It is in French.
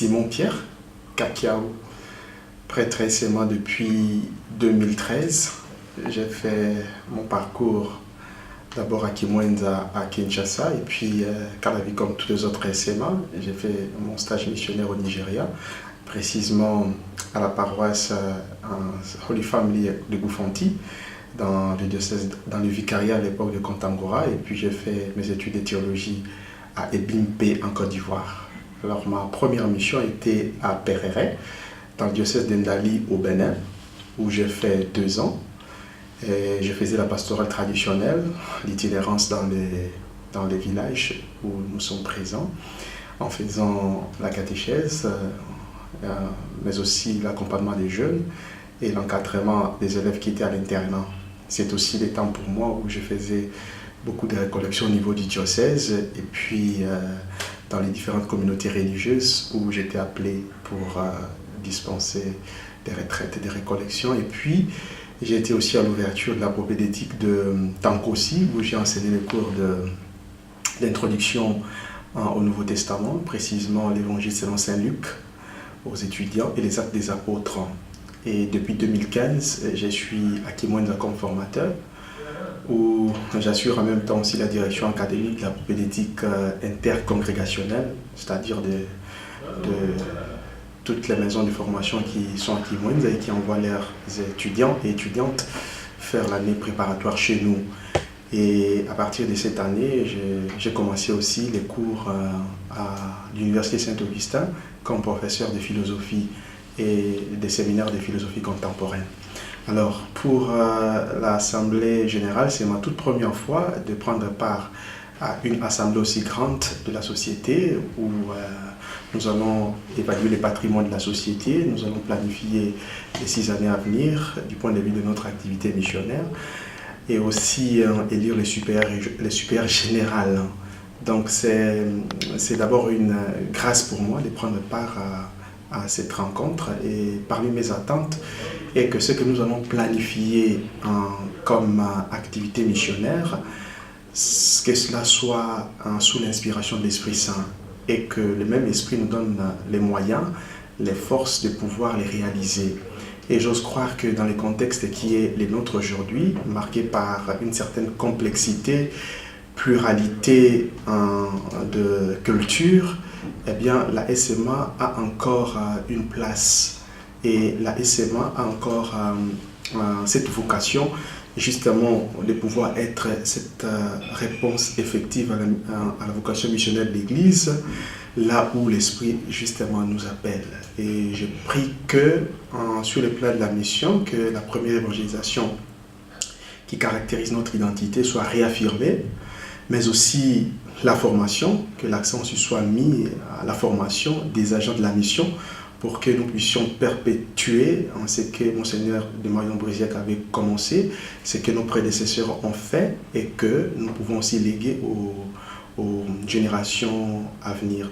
Simon Pierre Kakiao, prêtre récemment depuis 2013. J'ai fait mon parcours d'abord à Kimwenza à Kinshasa et puis Calavi comme tous les autres récemment. J'ai fait mon stage missionnaire au Nigeria, précisément à la paroisse Holy Family de Goufonti, dans le diocèse, dans le vicariat à l'époque de Kontangora, et puis j'ai fait mes études de théologie à Ebimpe en Côte d'Ivoire. Alors ma première mission était à Perere, dans le diocèse d'Endali au Bénin, où j'ai fait 2 ans. Et je faisais la pastorale traditionnelle, l'itinérance dans les villages où nous sommes présents, en faisant la catéchèse, mais aussi l'accompagnement des jeunes et l'encadrement des élèves qui étaient à l'internat. C'est aussi les temps pour moi où je faisais beaucoup de récollections au niveau du diocèse et puis dans les différentes communautés religieuses où j'étais appelé pour dispenser des retraites et des récollections. Et puis j'ai été aussi à l'ouverture de la propédétique de Tankosi où j'ai enseigné les cours d'introduction au Nouveau Testament, précisément l'Évangile selon Saint Luc aux étudiants et les Actes des Apôtres. Et depuis 2015, je suis à Kimwenza comme formateur, où j'assure en même temps aussi la direction académique de la propédétique intercongrégationnelle, c'est-à-dire de toutes les maisons de formation qui sont à Kimwenza et qui envoient leurs étudiants et étudiantes faire l'année préparatoire chez nous. Et à partir de cette année, j'ai commencé aussi les cours à l'Université Saint-Augustin comme professeur de philosophie et des séminaires de philosophie contemporaine. Alors, pour l'Assemblée générale, c'est ma toute première fois de prendre part à une assemblée aussi grande de la société où nous allons évaluer le patrimoine de la société, nous allons planifier les 6 années à venir du point de vue de notre activité missionnaire et aussi élire les supérieurs générales. Donc c'est d'abord une grâce pour moi de prendre part à cette rencontre et parmi mes attentes est que ce que nous allons planifier comme activité missionnaire, que cela soit sous l'inspiration de l'Esprit Saint et que le même Esprit nous donne les moyens, les forces de pouvoir les réaliser. Et j'ose croire que dans le contexte qui est le nôtre aujourd'hui, marqué par une certaine complexité, pluralité de culture, eh bien la SMA a encore une place. Et la SMA a encore cette vocation justement de pouvoir être cette réponse effective à la vocation missionnaire de l'Église, là où l'Esprit justement nous appelle. Et je prie que sur le plan de la mission, que la première évangélisation qui caractérise notre identité soit réaffirmée, mais aussi la formation, que l'accent soit mis à la formation des agents de la mission pour que nous puissions perpétuer ce que Monseigneur de Marion-Brisiac avait commencé, ce que nos prédécesseurs ont fait et que nous pouvons aussi léguer aux générations à venir.